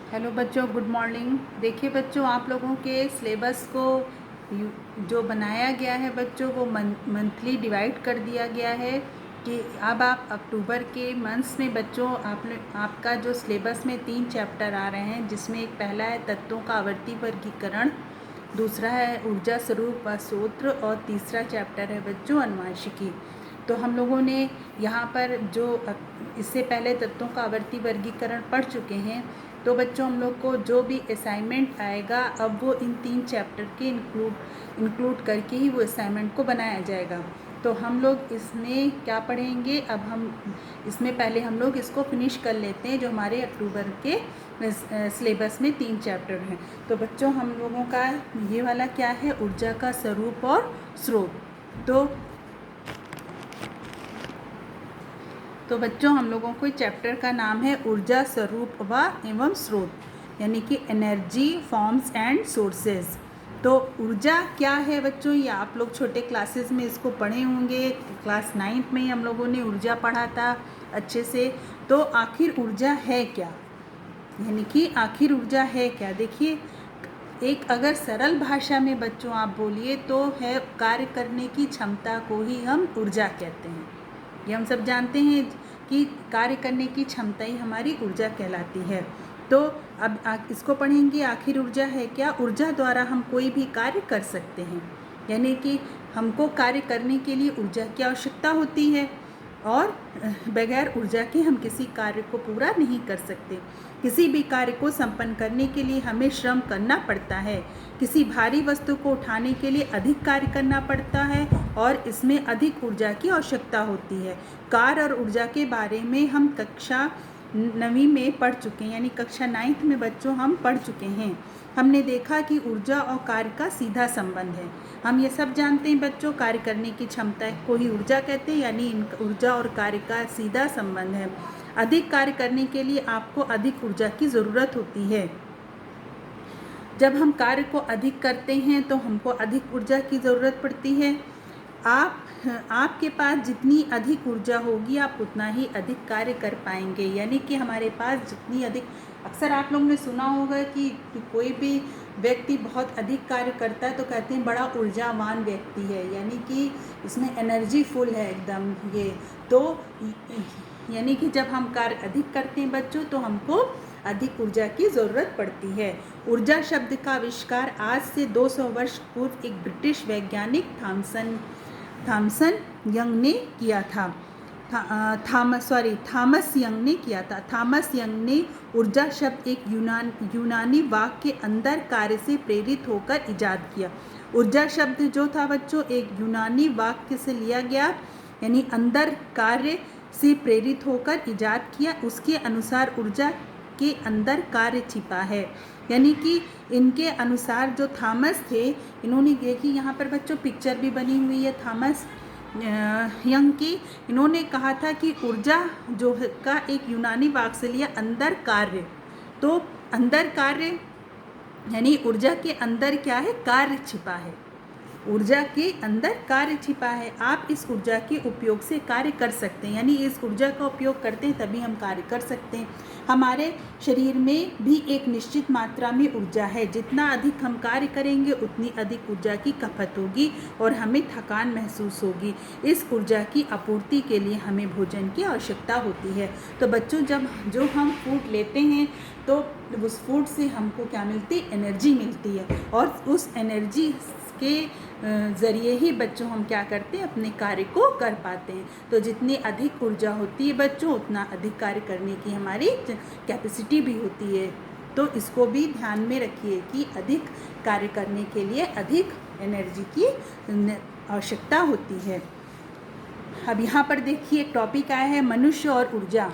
Hello बच्चों, good morning. देखिए बच्चों, आप लोगों के सिलेबस को जो बनाया गया है बच्चों, वो मंथली डिवाइड कर दिया गया है कि अब आप अक्टूबर के मंथ्स में बच्चों आपका जो सिलेबस में 3 चैप्टर आ रहे हैं, जिसमें एक पहला है तत्वों का आवर्ती वर्गीकरण, दूसरा है ऊर्जा स्वरूप व स्रोत्र और तीसरा चैप्टर है बच्चों अनुवांशिकी। तो हम लोगों ने यहाँ पर जो इससे पहले तत्वों का आवर्ती वर्गीकरण पढ़ चुके हैं। तो बच्चों, हम लोग को जो भी असाइनमेंट आएगा अब वो इन 3 चैप्टर के इंक्लूड करके ही वो असाइनमेंट को बनाया जाएगा। तो हम लोग इसमें क्या पढ़ेंगे, अब हम इसमें पहले हम लोग इसको फिनिश कर लेते हैं जो हमारे अक्टूबर के सिलेबस में 3 चैप्टर हैं। तो बच्चों, हम लोगों का ये वाला क्या है, ऊर्जा का स्वरूप और स्रोत। तो बच्चों, हम लोगों को चैप्टर का नाम है ऊर्जा स्वरूप व एवं स्रोत, यानी कि एनर्जी फॉर्म्स एंड सोर्सेज। तो ऊर्जा क्या है बच्चों, ये आप लोग छोटे क्लासेस में इसको पढ़े होंगे। क्लास 9th में ही हम लोगों ने ऊर्जा पढ़ा था अच्छे से। तो आखिर ऊर्जा है क्या, यानी कि आखिर ऊर्जा है क्या। देखिए, एक अगर सरल भाषा में बच्चों आप बोलिए तो है कार्य करने की क्षमता को ही हम ऊर्जा कहते हैं। ये हम सब जानते हैं कि कार्य करने की क्षमता ही हमारी ऊर्जा कहलाती है। तो अब इसको पढ़ेंगे, आखिर ऊर्जा है क्या। ऊर्जा द्वारा हम कोई भी कार्य कर सकते हैं, यानी कि हमको कार्य करने के लिए ऊर्जा की आवश्यकता होती है और बगैर ऊर्जा के हम किसी कार्य को पूरा नहीं कर सकते। किसी भी कार्य को संपन्न करने के लिए हमें श्रम करना पड़ता है। किसी भारी वस्तु को उठाने के लिए अधिक कार्य करना पड़ता है और इसमें अधिक ऊर्जा की आवश्यकता होती है। कार्य और ऊर्जा के बारे में हम कक्षा 9वीं में पढ़ चुके हैं, यानी कक्षा 9th में बच्चों हम पढ़ चुके हैं। हमने देखा कि ऊर्जा और कार्य का सीधा संबंध है। हम ये सब जानते हैं बच्चों, कार्य करने की क्षमता को ही ऊर्जा कहते हैं, यानी ऊर्जा और कार्य का सीधा संबंध है। अधिक कार्य करने के लिए आपको अधिक ऊर्जा की ज़रूरत होती है। जब हम कार्य को अधिक करते हैं तो हमको अधिक ऊर्जा की ज़रूरत पड़ती है। आपके पास जितनी अधिक ऊर्जा होगी आप उतना ही अधिक कार्य कर पाएंगे, यानी कि हमारे पास जितनी अधिक, अक्सर आप लोगों ने सुना होगा कि कोई भी व्यक्ति बहुत अधिक कार्य करता है तो कहते हैं बड़ा ऊर्जावान व्यक्ति है, यानी कि इसमें एनर्जी फुल है एकदम। ये तो यानी कि जब हम कार्य अधिक करते हैं बच्चों तो हमको अधिक ऊर्जा की ज़रूरत पड़ती है। ऊर्जा शब्द का आविष्कार आज से 200 वर्ष पूर्व एक ब्रिटिश वैज्ञानिक थॉमसन यंग ने किया था। थॉमस यंग ने किया था। थॉमस यंग ने ऊर्जा शब्द एक यूनानी वाक्य के अंदर कार्य से प्रेरित होकर इजाद किया। ऊर्जा शब्द जो था बच्चों एक यूनानी वाक्य से लिया गया, यानी अंदर कार्य से प्रेरित होकर इजाद किया। उसके अनुसार ऊर्जा के अंदर कार्य छिपा है, यानी कि इनके अनुसार जो थॉमस थे, इन्होंने देखी यहाँ पर बच्चों पिक्चर भी बनी हुई है थॉमस यंग की। इन्होंने कहा था कि ऊर्जा जो का एक यूनानी वाक्य से लिया अंदर कार्य। तो अंदर कार्य यानी ऊर्जा के अंदर क्या है, कार्य छिपा है। ऊर्जा के अंदर कार्य छिपा है। आप इस ऊर्जा के उपयोग से कार्य कर सकते हैं, यानी इस ऊर्जा का उपयोग करते हैं तभी हम कार्य कर सकते हैं। हमारे शरीर में भी एक निश्चित मात्रा में ऊर्जा है। जितना अधिक हम कार्य करेंगे उतनी अधिक ऊर्जा की खपत होगी और हमें थकान महसूस होगी। इस ऊर्जा की आपूर्ति के लिए हमें भोजन की आवश्यकता होती है। तो बच्चों, जो हम फूड लेते हैं तो उस फूड से हमको क्या मिलती है, एनर्जी मिलती है, और उस एनर्जी के ज़रिए ही बच्चों हम क्या करते हैं, अपने कार्य को कर पाते हैं। तो जितनी अधिक ऊर्जा होती है बच्चों उतना अधिक कार्य करने की हमारी कैपेसिटी भी होती है। तो इसको भी ध्यान में रखिए कि अधिक कार्य करने के लिए अधिक एनर्जी की आवश्यकता होती है। अब यहाँ पर देखिए एक टॉपिक आया है मनुष्य और ऊर्जा।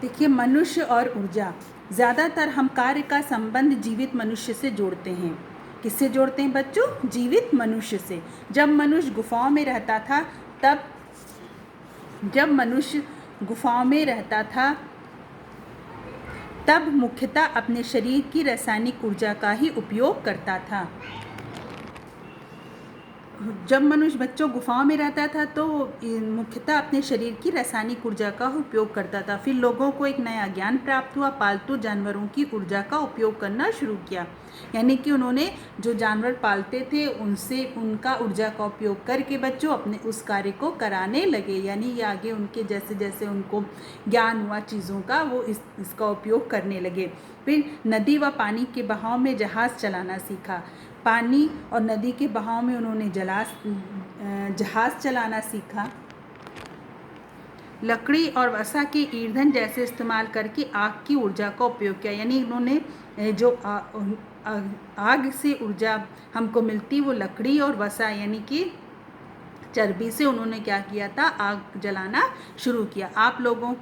देखिए, मनुष्य और ऊर्जा, ज़्यादातर हम कार्य का संबंध जीवित मनुष्य से जोड़ते हैं। किससे जोड़ते हैं बच्चों, जीवित मनुष्य से। जब मनुष्य गुफाओं में रहता था तब मुख्यतः अपने शरीर की रासायनिक ऊर्जा का ही उपयोग करता था। जब मनुष्य बच्चों गुफाओं में रहता था तो मुख्यतः अपने शरीर की रासायनिक ऊर्जा का उपयोग करता था। फिर लोगों को एक नया ज्ञान प्राप्त हुआ, पालतू जानवरों की ऊर्जा का उपयोग करना शुरू किया। यानी कि उन्होंने जो जानवर पालते थे उनसे उनका ऊर्जा का उपयोग करके बच्चों अपने उस कार्य को कराने लगे। यानी ये आगे उनके जैसे जैसे उनको ज्ञान हुआ चीज़ों का, वो इसका उपयोग करने लगे। फिर नदी व पानी के बहाव में जहाज़ चलाना सीखा। पानी और नदी के बहाव में उन्होंने जहाज़ चलाना सीखा। लकड़ी और वसा के ईंधन जैसे इस्तेमाल करके आग की ऊर्जा का उपयोग किया। यानी उन्होंने जो आग से ऊर्जा हमको मिलती वो लकड़ी और वसा यानी कि चर्बी से उन्होंने क्या किया था, आग जलाना शुरू किया। आग लोगों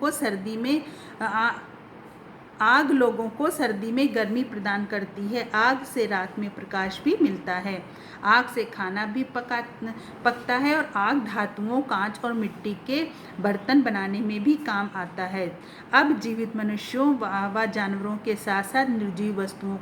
को सर्दी में गर्मी प्रदान करती है। आग से रात में प्रकाश भी मिलता है। आग से खाना भी पकता है और आग धातुओं, कांच और मिट्टी के बर्तन बनाने में भी काम आता है। अब जीवित मनुष्यों व जानवरों के साथ साथ निर्जीव वस्तुओं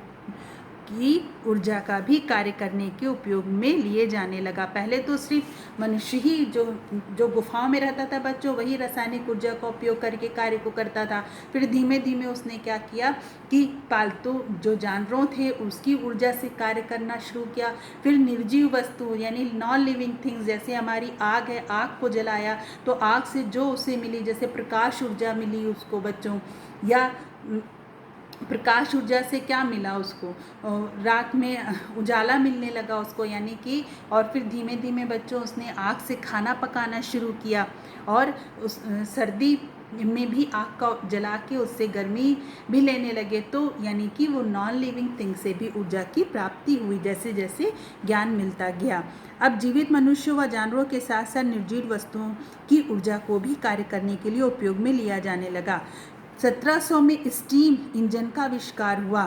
की ऊर्जा का भी कार्य करने के उपयोग में लिए जाने लगा। पहले तो सिर्फ मनुष्य ही जो गुफाओं में रहता था बच्चों, वही रासायनिक ऊर्जा का उपयोग करके कार्य को करता था। फिर धीमे धीमे उसने क्या किया कि पालतू जो जानवरों थे उसकी ऊर्जा से कार्य करना शुरू किया। फिर निर्जीव वस्तु यानी नॉन लिविंग थिंग्स, जैसे हमारी आग है, आग को जलाया तो आग से जो उसे मिली, जैसे प्रकाश ऊर्जा मिली उसको बच्चों, या प्रकाश ऊर्जा से क्या मिला उसको, रात में उजाला मिलने लगा उसको। यानी कि और फिर धीमे धीमे बच्चों उसने आग से खाना पकाना शुरू किया और उस सर्दी में भी आग का जला के उससे गर्मी भी लेने लगे। तो यानी कि वो नॉन लिविंग थिंग से भी ऊर्जा की प्राप्ति हुई जैसे जैसे ज्ञान मिलता गया। अब जीवित मनुष्यों व जानवरों के साथ साथ निर्जीव वस्तुओं की ऊर्जा को भी कार्य करने के लिए उपयोग में लिया जाने लगा। 1700 में स्टीम इंजन का आविष्कार हुआ।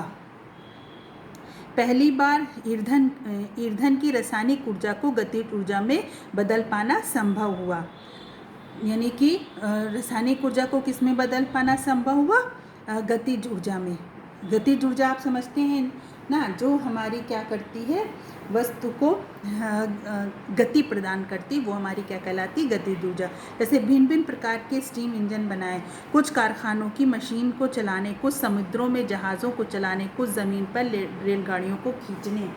पहली बार ईंधन की रासायनिक ऊर्जा को गतिज ऊर्जा में बदल पाना संभव हुआ। यानी कि रासायनिक ऊर्जा को किस में बदल पाना संभव हुआ, गतिज ऊर्जा में। गतिज ऊर्जा आप समझते हैं ना, जो हमारी क्या करती है, वस्तु को गति प्रदान करती, वो हमारी क्या कहलाती, गतिज ऊर्जा। जैसे भिन्न भिन्न प्रकार के स्टीम इंजन बनाए, कुछ कारखानों की मशीन को चलाने, कुछ समुद्रों में जहाज़ों को चलाने, कुछ ज़मीन पर रेलगाड़ियों को खींचने।